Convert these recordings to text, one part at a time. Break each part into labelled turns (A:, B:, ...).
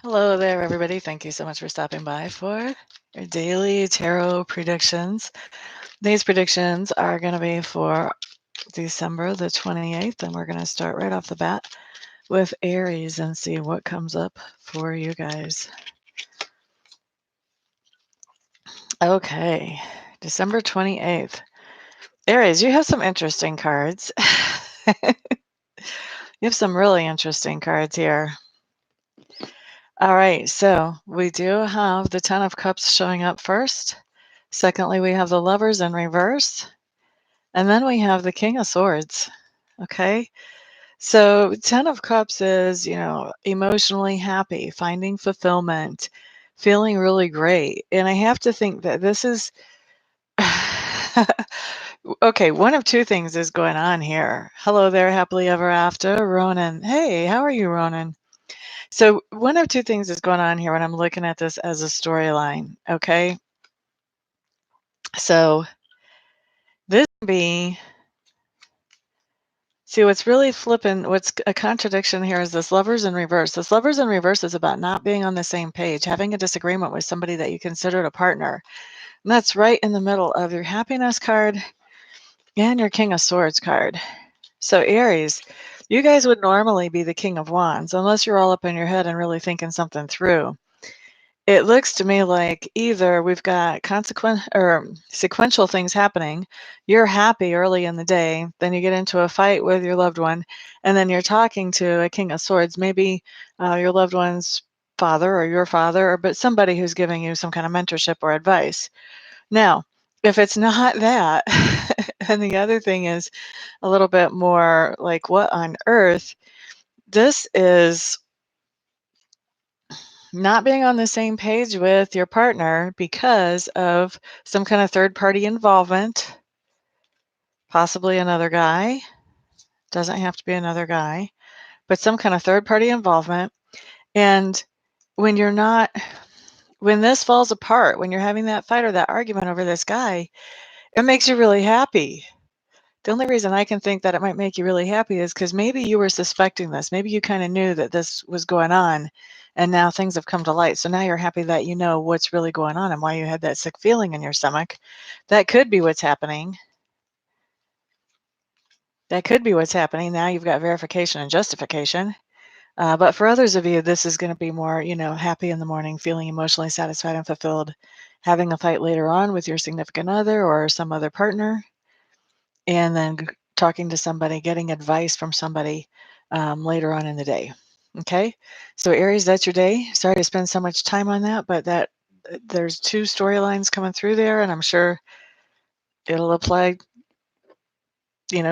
A: Hello there, everybody. Thank you so much for stopping by for your daily tarot predictions. These predictions are going to be for December the 28th, and we're going to start right off the bat with Aries and see what comes up for you guys. Okay, December 28th. Aries, you have some interesting cards. You have some really interesting cards here. All right, so we do have the Ten of Cups showing up first. Secondly, we have the Lovers in reverse. And then we have the King of Swords. Okay. So, Ten of Cups is, emotionally happy, finding fulfillment, feeling really great. And I have to think that this is okay. One of two things is going on here. Hello there, happily ever after, Ronan. Hey, how are you, Ronan? So, one of two things is going on here when I'm looking at this as a storyline. Okay. So, this can be. See, what's really flipping, what's a contradiction here is this Lovers in reverse. This Lovers in reverse is about not being on the same page, having a disagreement with somebody that you considered a partner. And that's right in the middle of your Happiness card and your King of Swords card. So, Aries, you guys would normally be the King of Wands, unless you're all up in your head and really thinking something through. It looks to me like either we've got sequential things happening. You're happy early in the day, then you get into a fight with your loved one, and then you're talking to a King of Swords, maybe your loved one's father or your father, but somebody who's giving you some kind of mentorship or advice. Now, if it's not that, and the other thing is a little bit more like, what on earth? This is not being on the same page with your partner because of some kind of third party involvement, possibly another guy, doesn't have to be another guy, but some kind of third party involvement. And when you're not, when this falls apart, when you're having that fight or that argument over this guy, it makes you really happy. The only reason I can think that it might make you really happy is because maybe you were suspecting this. Maybe you kind of knew that this was going on, and now things have come to light. So now you're happy that you know what's really going on and why you had that sick feeling in your stomach. That could be what's happening. That could be what's happening. Now you've got verification and justification. But for others of you, this is going to be more, happy in the morning, feeling emotionally satisfied and fulfilled, having a fight later on with your significant other or some other partner, and then talking to somebody, getting advice from somebody later on in the day. Okay, so Aries, that's your day. Sorry to spend so much time on that, but there's two storylines coming through there, and I'm sure it'll apply.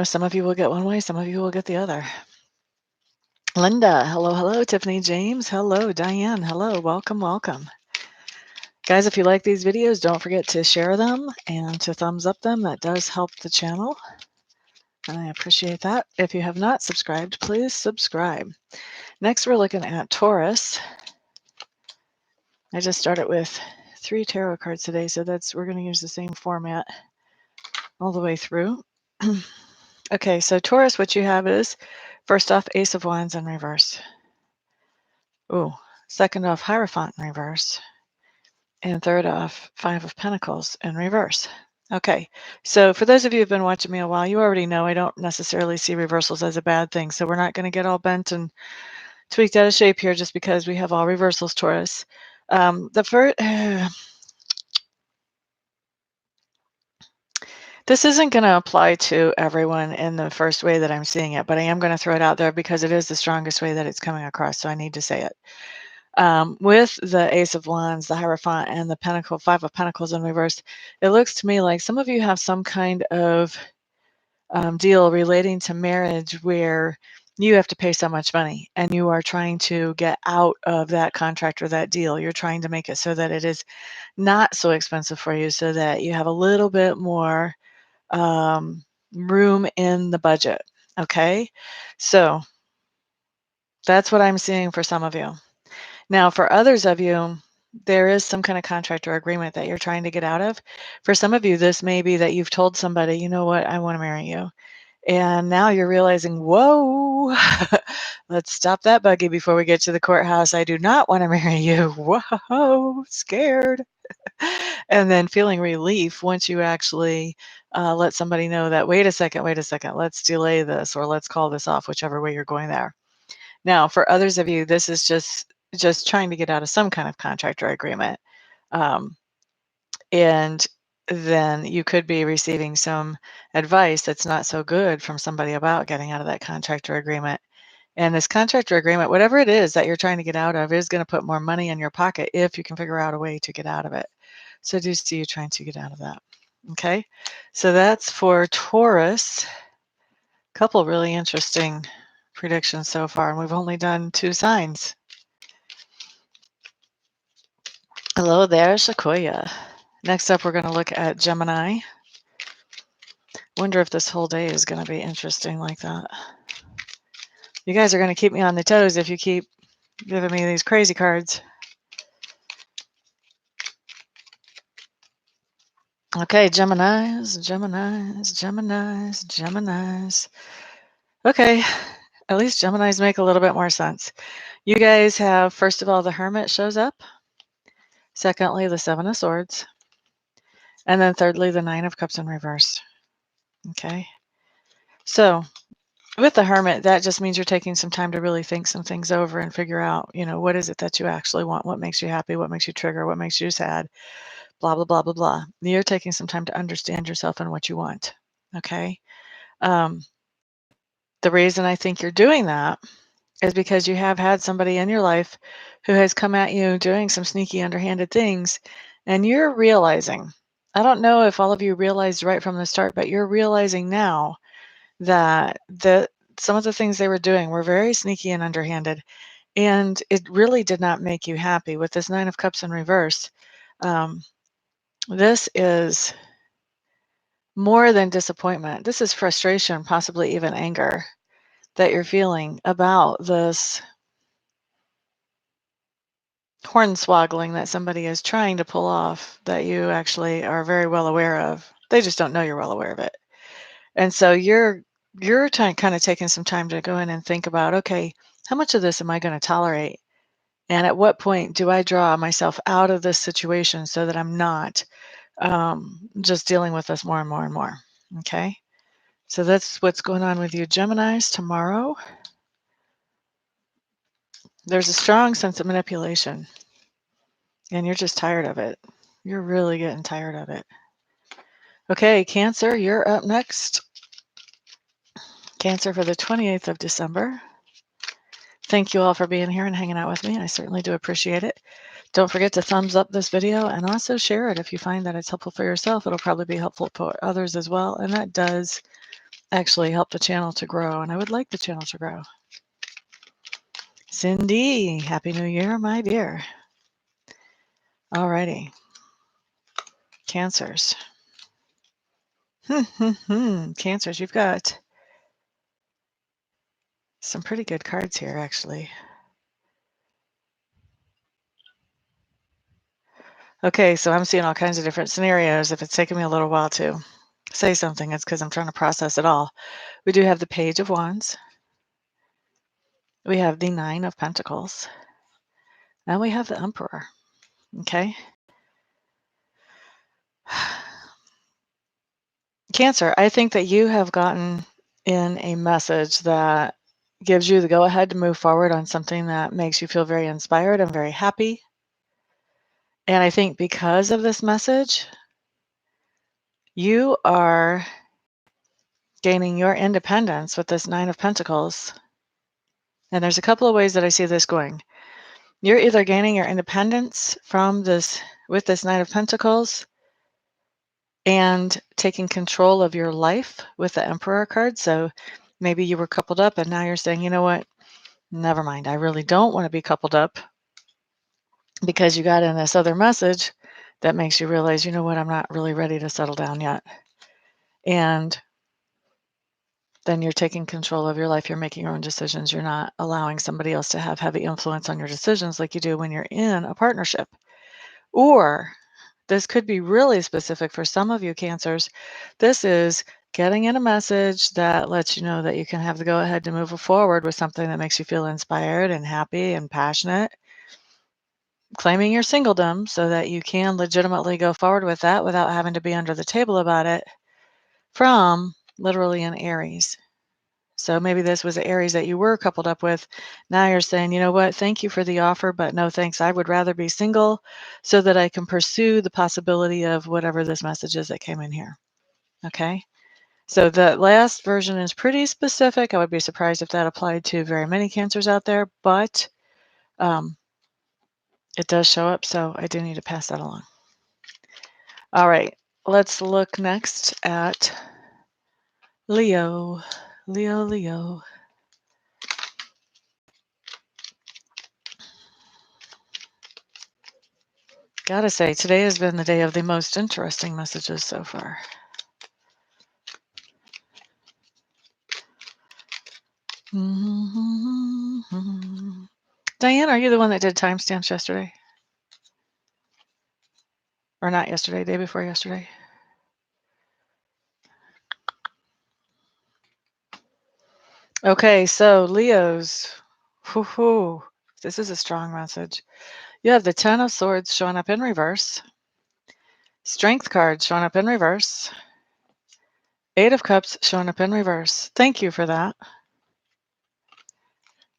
A: Some of you will get one way, some of you will get the other. Linda, hello, hello. Tiffany James, hello. Diane, hello. Welcome, welcome. Guys, if you like these videos, don't forget to share them and to thumbs up them. That does help the channel. I appreciate that. If you have not subscribed, please subscribe. Next, we're looking at Taurus. I just started with 3 tarot cards today, so we're going to use the same format all the way through. Okay, so Taurus, what you have is, first off, Ace of Wands in reverse. Ooh, second off, Hierophant in reverse. And third off, Five of Pentacles in reverse. Okay, so for those of you who've been watching me a while, you already know I don't necessarily see reversals as a bad thing, so we're not going to get all bent and tweaked out of shape here just because we have all reversals, Taurus. The first, this isn't going to apply to everyone in the first way that I'm seeing it, but I am going to throw it out there because it is the strongest way that it's coming across, so I need to say it. With the Ace of Wands, the Hierophant, and the Five of Pentacles in reverse, it looks to me like some of you have some kind of deal relating to marriage where you have to pay so much money and you are trying to get out of that contract or that deal. You're trying to make it so that it is not so expensive for you so that you have a little bit more room in the budget. Okay, so that's what I'm seeing for some of you. Now, for others of you, there is some kind of contract or agreement that you're trying to get out of. For some of you, this may be that you've told somebody, you know what, I want to marry you. And now you're realizing, whoa, let's stop that buggy before we get to the courthouse. I do not want to marry you. Whoa, scared. And then feeling relief once you actually let somebody know that, wait a second, let's delay this, or let's call this off, whichever way you're going there. Now, for others of you, this is just trying to get out of some kind of contract or agreement. And then you could be receiving some advice that's not so good from somebody about getting out of that contract or agreement. And this contract or agreement, whatever it is that you're trying to get out of, is going to put more money in your pocket if you can figure out a way to get out of it. So I do see you trying to get out of that. Okay, so that's for Taurus. Couple really interesting predictions so far, and we've only done 2 signs. Hello there, Sequoia. Next up, we're going to look at Gemini. Wonder if this whole day is going to be interesting like that. You guys are going to keep me on the toes if you keep giving me these crazy cards. Okay, Geminis, Geminis, Geminis, Geminis. Okay, at least Geminis make a little bit more sense. You guys have, first of all, the Hermit shows up. Secondly, the Seven of Swords. And then thirdly, the Nine of Cups in reverse. Okay. So with the Hermit, that just means you're taking some time to really think some things over and figure out, what is it that you actually want? What makes you happy? What makes you trigger? What makes you sad? Blah, blah, blah, blah, blah. You're taking some time to understand yourself and what you want. Okay. The reason I think you're doing that is because you have had somebody in your life who has come at you doing some sneaky, underhanded things, and you're realizing, I don't know if all of you realized right from the start, but you're realizing now that some of the things they were doing were very sneaky and underhanded, and it really did not make you happy. With this Nine of Cups in reverse, this is more than disappointment. This is frustration, possibly even anger that you're feeling about this hornswoggling that somebody is trying to pull off that you actually are very well aware of. They just don't know you're well aware of it. And so you're kind of taking some time to go in and think about, okay, how much of this am I going to tolerate? And at what point do I draw myself out of this situation so that I'm not just dealing with this more and more and more? Okay. So that's what's going on with you, Geminis, tomorrow. There's a strong sense of manipulation, and you're just tired of it. You're really getting tired of it. Okay, Cancer, you're up next. Cancer for the 28th of December. Thank you all for being here and hanging out with me. I certainly do appreciate it. Don't forget to thumbs up this video and also share it if you find that it's helpful for yourself. It'll probably be helpful for others as well, and that does actually help the channel to grow, and I would like the channel to grow. Cindy, Happy New Year, my dear. Alrighty. Cancers. Cancers, you've got some pretty good cards here, actually. Okay, so I'm seeing all kinds of different scenarios. If it's taking me a little while to say something, it's because I'm trying to process it all. We do have the Page of Wands. We have the Nine of Pentacles. And we have the Emperor. Okay. Cancer, I think that you have gotten in a message that gives you the go-ahead to move forward on something that makes you feel very inspired and very happy. And I think because of this message, you are gaining your independence with this Nine of Pentacles. And there's a couple of ways that I see this going. You're either gaining your independence from this with this Nine of Pentacles and taking control of your life with the Emperor card. So maybe you were coupled up and now you're saying, you know what, never mind. I really don't want to be coupled up, because you got in this other message that makes you realize, you know what, I'm not really ready to settle down yet. And then you're taking control of your life. You're making your own decisions. You're not allowing somebody else to have heavy influence on your decisions like you do when you're in a partnership. Or this could be really specific for some of you Cancers. This is getting in a message that lets you know that you can have the go-ahead to move forward with something that makes you feel inspired and happy and passionate, claiming your singledom so that you can legitimately go forward with that without having to be under the table about it, from literally an Aries. So maybe this was an Aries that you were coupled up with. Now you're saying, you know what, thank you for the offer, but no thanks. I would rather be single so that I can pursue the possibility of whatever this message is that came in here. Okay. So the last version is pretty specific. I would be surprised if that applied to very many Cancers out there, but it does show up. So I do need to pass that along. All right. Let's look next at Leo. Leo. Gotta say, today has been the day of the most interesting messages so far. Diane, are you the one that did timestamps yesterday? Or not yesterday, day before yesterday? Okay, so Leos. Whoo-hoo. This is a strong message. You have the Ten of Swords showing up in reverse. Strength card showing up in reverse. Eight of Cups showing up in reverse. Thank you for that.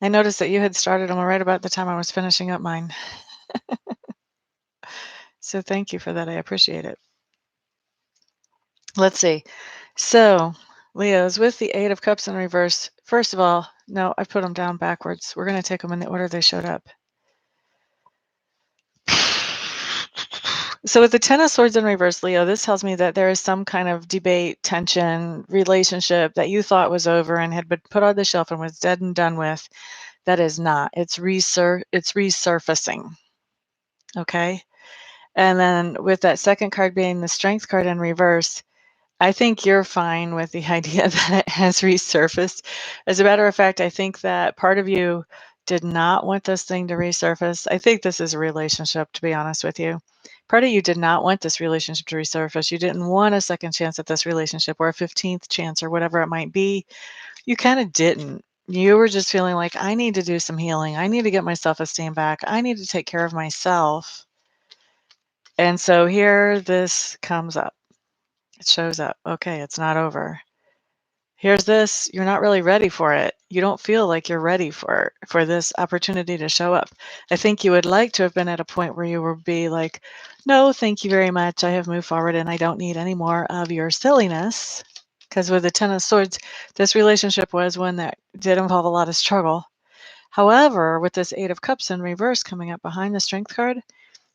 A: I noticed that you had started them right about the time I was finishing up mine. So thank you for that. I appreciate it. Let's see. So, Leos, with the Eight of Cups in reverse, first of all, no, I put them down backwards. We're going to take them in the order they showed up. So with the Ten of Swords in reverse, Leo, this tells me that there is some kind of debate, tension, relationship that you thought was over and had been put on the shelf and was dead and done with. That is not. It's resurfacing. Okay? And then with that second card being the Strength card in reverse, I think you're fine with the idea that it has resurfaced. As a matter of fact, I think that part of you did not want this thing to resurface. I think this is a relationship, to be honest with you. Part of you did not want this relationship to resurface. You didn't want a second chance at this relationship or a 15th chance or whatever it might be. You kind of didn't. You were just feeling like, I need to do some healing. I need to get my self-esteem back. I need to take care of myself. And so here this comes up. It shows up. Okay, it's not over. Here's this. You're not really ready for it. You don't feel like you're ready for this opportunity to show up. I think you would like to have been at a point where you would be like, no, thank you very much. I have moved forward and I don't need any more of your silliness. Because with the Ten of Swords, this relationship was one that did involve a lot of struggle. However, with this Eight of Cups in reverse coming up behind the Strength card,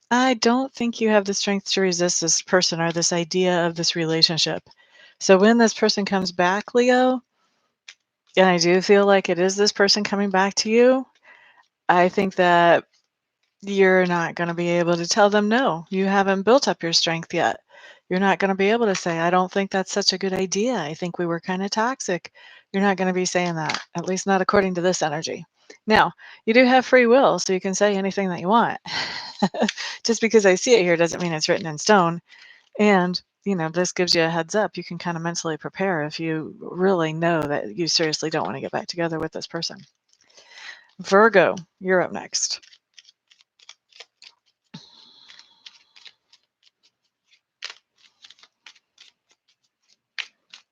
A: I don't think you have the strength to resist this person or this idea of this relationship. So when this person comes back, Leo, and I do feel like it is this person coming back to you, I think that you're not going to be able to tell them no. You haven't built up your strength yet. You're not going to be able to say, I don't think that's such a good idea. I think we were kind of toxic. You're not going to be saying that, at least not according to this energy. Now, you do have free will, so you can say anything that you want. Just because I see it here doesn't mean it's written in stone. And, this gives you a heads up. You can kind of mentally prepare if you really know that you seriously don't want to get back together with this person. Virgo, you're up next.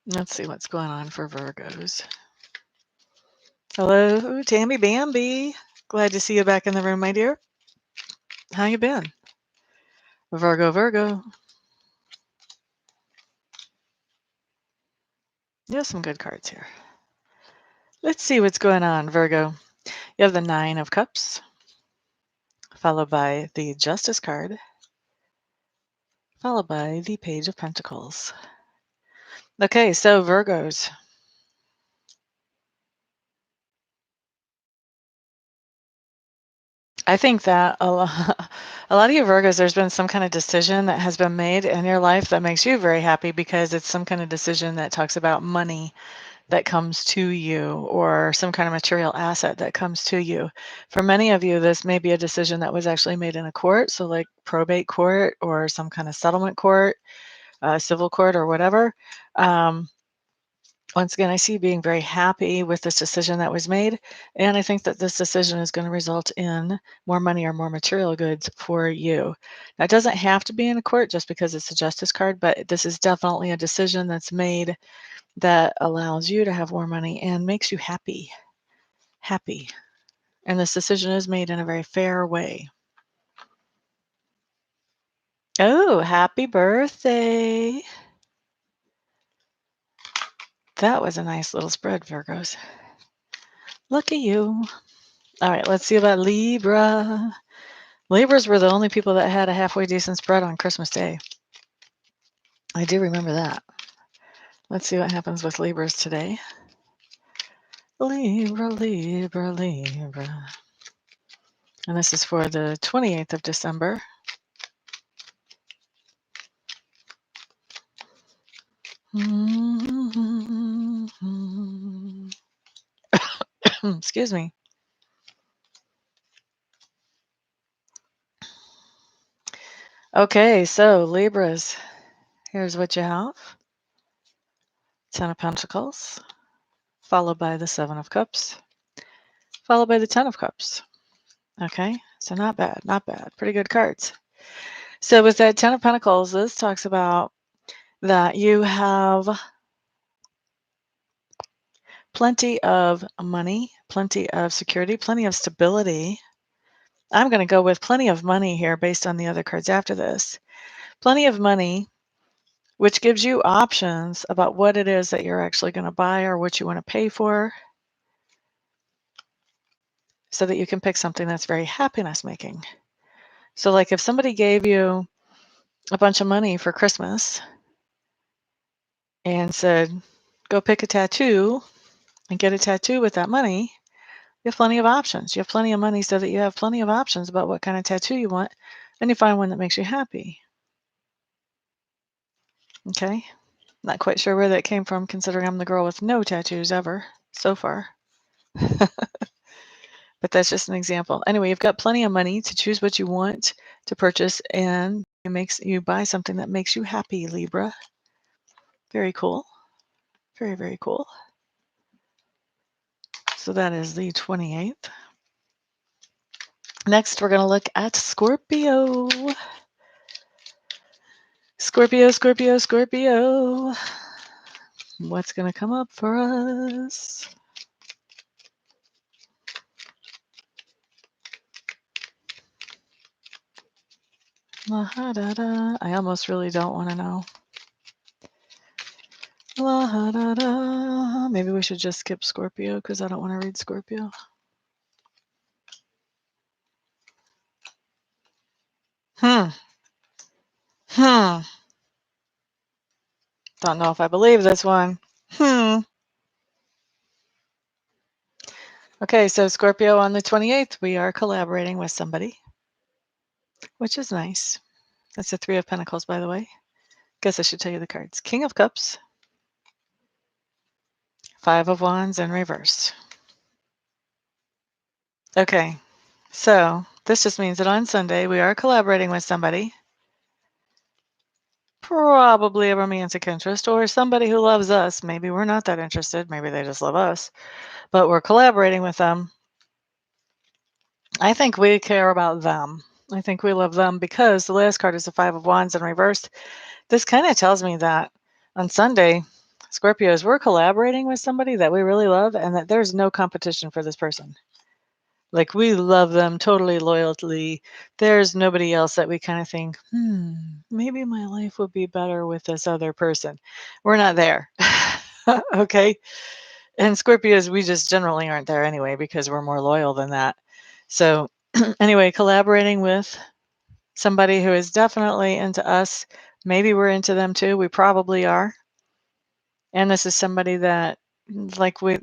A: Let's see what's going on for Virgos. Hello, Tammy Bambi. Glad to see you back in the room, my dear. How you been? Virgo. You have some good cards here. Let's see what's going on, Virgo. You have the Nine of Cups, followed by the Justice card, followed by the Page of Pentacles. Okay, so Virgos. I think that a lot of you Virgos, there's been some kind of decision that has been made in your life that makes you very happy because it's some kind of decision that talks about money that comes to you or some kind of material asset that comes to you. For many of you, this may be a decision that was actually made in a court, so like probate court or some kind of settlement court, civil court or whatever. Once again, I see you being very happy with this decision that was made, and I think that this decision is going to result in more money or more material goods for you. Now, it doesn't have to be in a court just because it's a justice card, but this is definitely a decision that's made that allows you to have more money and makes you happy. Happy. And this decision is made in a very fair way. Oh, happy birthday. That was a nice little spread, Virgos. Look at you. All right, let's see about Libra. Libras were the only people that had a halfway decent spread on Christmas Day. I do remember that. Let's see what happens with Libras today. Libra, Libra, Libra. And this is for the 28th of December. Excuse me. Okay, so Libras, here's what you have. 10 of Pentacles, followed by the 7 of Cups, followed by the 10 of Cups. Okay, so not bad, not bad. Pretty good cards. So with that 10 of Pentacles, this talks about that you have plenty of money, plenty of security, plenty of stability. I'm going to go with plenty of money here based on the other cards after this. Plenty of money, which gives you options about what it is that you're actually going to buy or what you want to pay for, so that you can pick something that's very happiness making. So like if somebody gave you a bunch of money for Christmas and said, go pick a tattoo and get a tattoo with that money, you have plenty of options. You have plenty of money so that you have plenty of options about what kind of tattoo you want, and you find one that makes you happy. Okay? Not quite sure where that came from, considering I'm the girl with no tattoos ever so far. But that's just an example. Anyway, you've got plenty of money to choose what you want to purchase, and it makes you buy something that makes you happy, Libra. Very cool. Very, very cool. So that is the 28th. Next, we're going to look at Scorpio. Scorpio, Scorpio, Scorpio. What's going to come up for us? La-ha-da-da. I almost really don't want to know. La-ha-da-da. Maybe we should just skip Scorpio because I don't want to read Scorpio. Don't know if I believe this one. Okay, so Scorpio, on the 28th, we are collaborating with somebody, which is nice. That's the 3 of Pentacles, by the way. Guess I should tell you the cards. King of Cups, 5 of Wands in reverse. Okay, so this just means that on Sunday we are collaborating with somebody, probably a romantic interest, or somebody who loves us. Maybe we're not that interested. Maybe they just love us, but we're collaborating with them. I think we care about them. I think we love them because the last card is the 5 of Wands in reverse. This kind of tells me that on Sunday, Scorpios, we're collaborating with somebody that we really love and that there's no competition for this person. Like, we love them totally loyally. There's nobody else that we kind of think, maybe my life would be better with this other person. We're not there. Okay. And Scorpios, we just generally aren't there anyway because we're more loyal than that. So anyway, collaborating with somebody who is definitely into us. Maybe we're into them too. We probably are. And this is somebody that, like, we're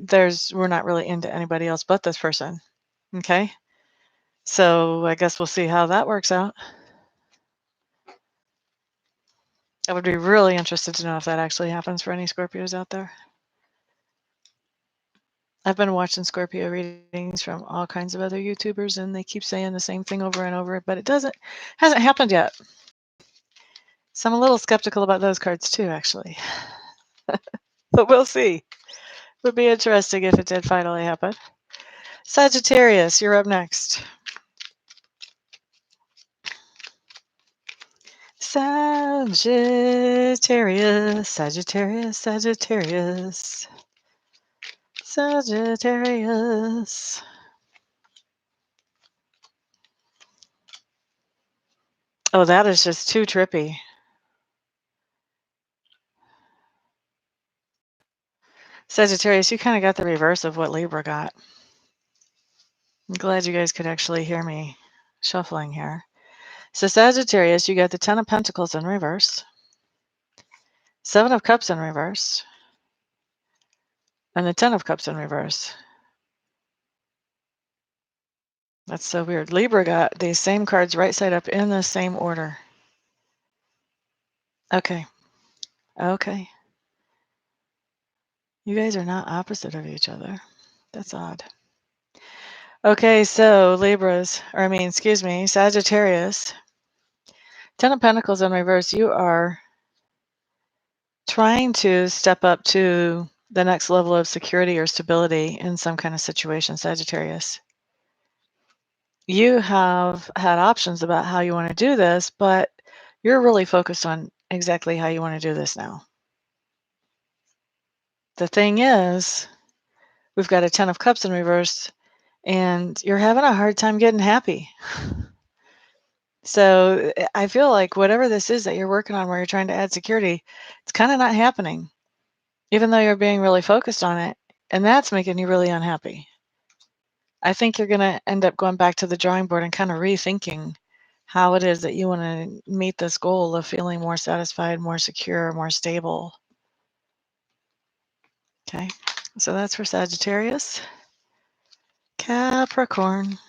A: not really into anybody else but this person. Okay. So I guess we'll see how that works out. I would be really interested to know if that actually happens for any Scorpios out there. I've been watching Scorpio readings from all kinds of other YouTubers, and they keep saying the same thing over and over, but it hasn't happened yet. So I'm a little skeptical about those cards too, actually. But we'll see. Would be interesting if it did finally happen. Sagittarius, you're up next. Sagittarius, Sagittarius, Sagittarius, Sagittarius. Oh, that is just too trippy. Sagittarius, you kind of got the reverse of what Libra got. I'm glad you guys could actually hear me shuffling here. So Sagittarius, you got the Ten of Pentacles in reverse, Seven of Cups in reverse, and the Ten of Cups in reverse. That's so weird. Libra got these same cards right side up in the same order. Okay. Okay. You guys are not opposite of each other. That's odd. Okay, so Sagittarius. Ten of Pentacles in reverse. You are trying to step up to the next level of security or stability in some kind of situation, Sagittarius. You have had options about how you want to do this, but you're really focused on exactly how you want to do this now. The thing is, we've got a Ten of Cups in reverse, and you're having a hard time getting happy. So I feel like whatever this is that you're working on where you're trying to add security, it's kind of not happening, even though you're being really focused on it, and that's making you really unhappy. I think you're going to end up going back to the drawing board and kind of rethinking how it is that you want to meet this goal of feeling more satisfied, more secure, more stable. Okay, so that's for Sagittarius. Capricorn.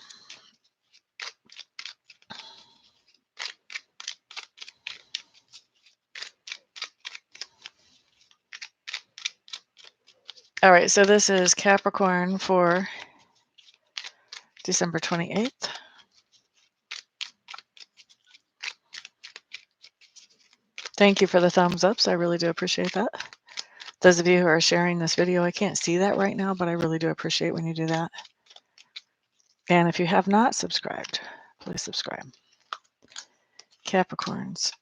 A: All right, so this is Capricorn for December 28th. Thank you for the thumbs ups. I really do appreciate that. Those of you who are sharing this video, I can't see that right now, but I really do appreciate when you do that. And if you have not subscribed, please subscribe. Capricorns.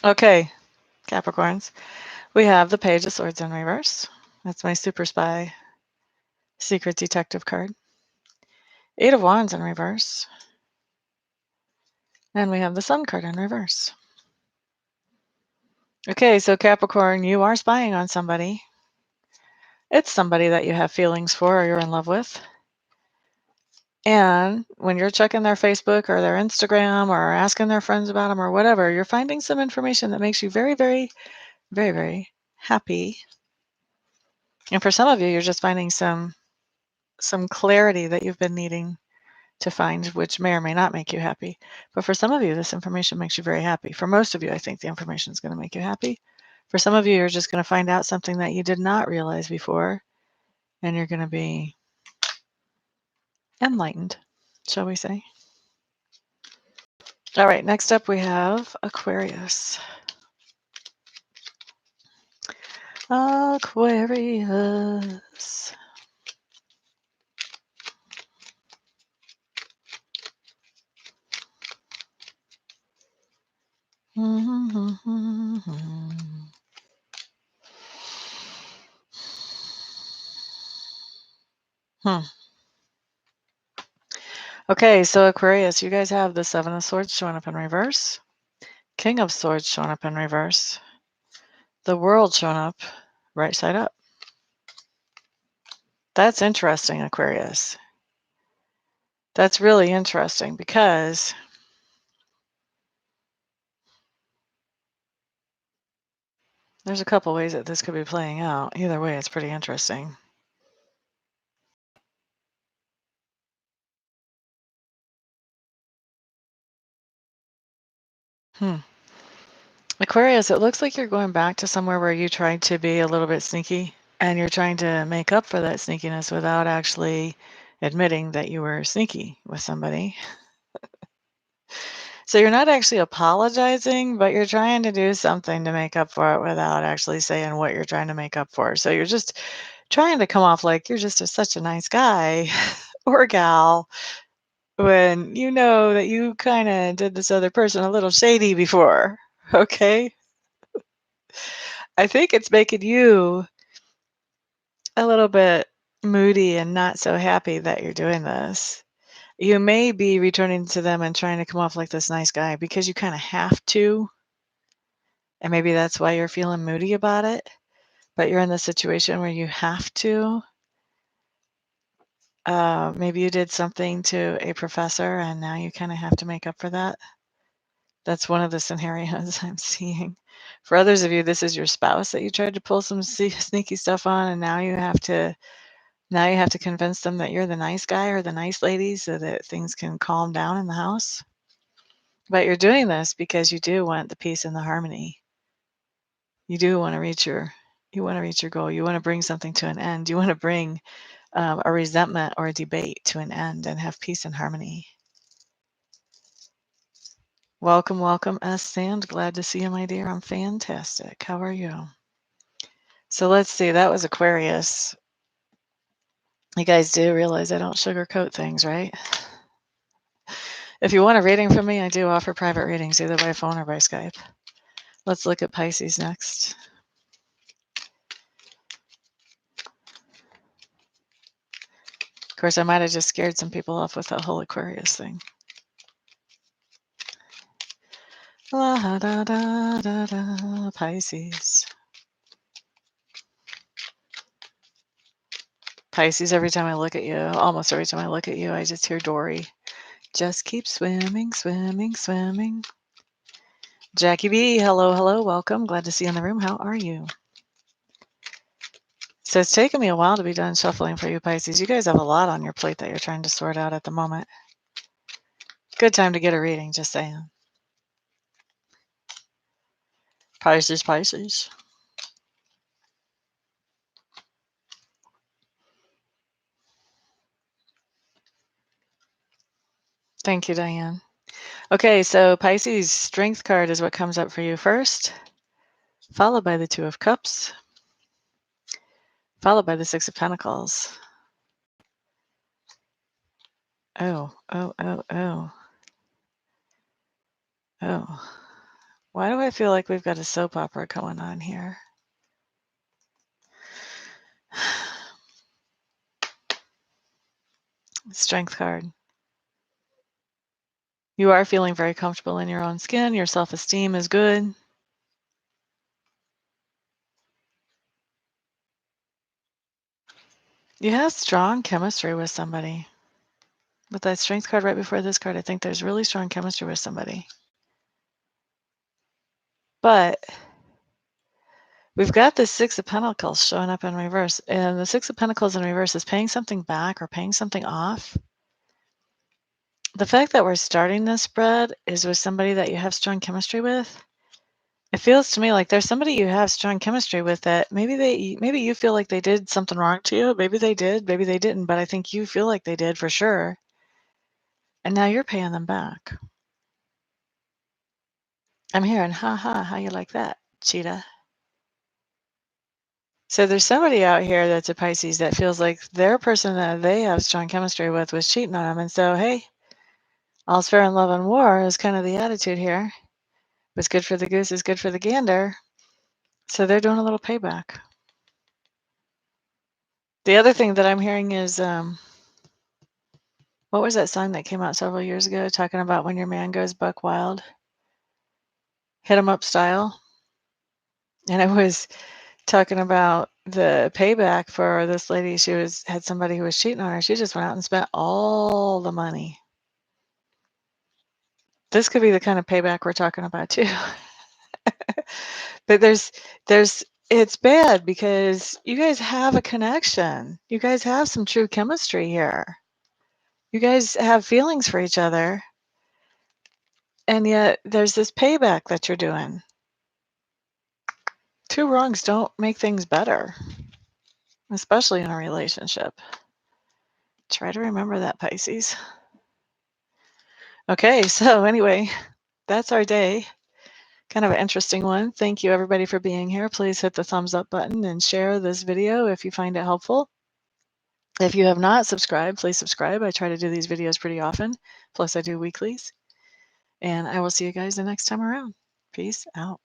A: Okay, Capricorns. We have the Page of Swords in reverse. That's my Super Spy Secret Detective card. Eight of Wands in reverse. And we have the Sun card in reverse. Okay, so Capricorn, you are spying on somebody. It's somebody that you have feelings for or you're in love with. And when you're checking their Facebook or their Instagram or asking their friends about them or whatever, you're finding some information that makes you very, very, very, very happy. And for some of you, you're just finding some clarity that you've been needing to find, which may or may not make you happy. But for some of you, this information makes you very happy. For most of you, I think the information is going to make you happy. For some of you, you're just going to find out something that you did not realize before, and you're going to be enlightened, shall we say. All right, next up we have Aquarius. Aquarius. Okay, so Aquarius, you guys have the Seven of Swords showing up in reverse, King of Swords showing up in reverse, the World showing up right side up. That's interesting, Aquarius. That's really interesting because there's a couple ways that this could be playing out. Either way, it's pretty interesting. Aquarius, it looks like you're going back to somewhere where you tried to be a little bit sneaky, and you're trying to make up for that sneakiness without actually admitting that you were sneaky with somebody. So you're not actually apologizing, but you're trying to do something to make up for it without actually saying what you're trying to make up for. So you're just trying to come off like you're just such a nice guy or gal when you know that you kind of did this other person a little shady before. Okay? I think it's making you a little bit moody and not so happy that you're doing this. You may be returning to them and trying to come off like this nice guy because you kind of have to, and maybe that's why you're feeling moody about it, but you're in the situation where you have to. Maybe you did something to a professor and now you kind of have to make up for that. That's one of the scenarios I'm seeing. For others of you, this is your spouse that you tried to pull some sneaky stuff on, and now you have to convince them that you're the nice guy or the nice lady so that things can calm down in the house. But you're doing this because you do want the peace and the harmony. You do want to reach your goal. You want to bring something to an end. You want to bring a resentment or a debate to an end and have peace and harmony. Welcome, welcome, S. Sand. Glad to see you, my dear. I'm fantastic. How are you? So let's see. That was Aquarius. You guys do realize I don't sugarcoat things, right? If you want a reading from me, I do offer private readings either by phone or by Skype. Let's look at Pisces next. Of course, I might have just scared some people off with that whole Aquarius thing. La da da da da, Pisces. Pisces, every time I look at you, almost every time I look at you, I just hear Dory. Just keep swimming, swimming, swimming. Jackie B, hello, hello, welcome. Glad to see you in the room. How are you? So it's taken me a while to be done shuffling for you, Pisces. You guys have a lot on your plate that you're trying to sort out at the moment. Good time to get a reading, just saying. Pisces, Pisces. Thank you, Diane. Okay, so Pisces, Strength card is what comes up for you first, followed by the Two of Cups, followed by the Six of Pentacles. Oh, oh, oh, oh. Oh. Why do I feel like we've got a soap opera going on here? Strength card. You are feeling very comfortable in your own skin. Your self-esteem is good. You have strong chemistry with somebody. With that Strength card right before this card, I think there's really strong chemistry with somebody. But we've got the Six of Pentacles showing up in reverse. And the Six of Pentacles in reverse is paying something back or paying something off. The fact that we're starting this spread is with somebody that you have strong chemistry with. It feels to me like there's somebody you have strong chemistry with that maybe you feel like they did something wrong to you. Maybe they did, maybe they didn't, but I think you feel like they did for sure. And now you're paying them back. I'm hearing, ha ha, how you like that, cheetah? So there's somebody out here that's a Pisces that feels like their person that they have strong chemistry with was cheating on them. And so, hey, all's fair in love and war is kind of the attitude here. What's good for the goose is good for the gander. So they're doing a little payback. The other thing that I'm hearing is, what was that song that came out several years ago talking about when your man goes buck wild? Hit 'em up style. And it was talking about the payback for this lady. She had somebody who was cheating on her. She just went out and spent all the money. This could be the kind of payback we're talking about too. But it's bad because you guys have a connection. You guys have some true chemistry here. You guys have feelings for each other. And yet there's this payback that you're doing. Two wrongs don't make things better, especially in a relationship. Try to remember that, Pisces. Okay, so anyway, that's our day. Kind of an interesting one. Thank you everybody for being here. Please hit the thumbs up button and share this video if you find it helpful. If you have not subscribed, please subscribe. I try to do these videos pretty often. Plus I do weeklies. And I will see you guys the next time around. Peace out.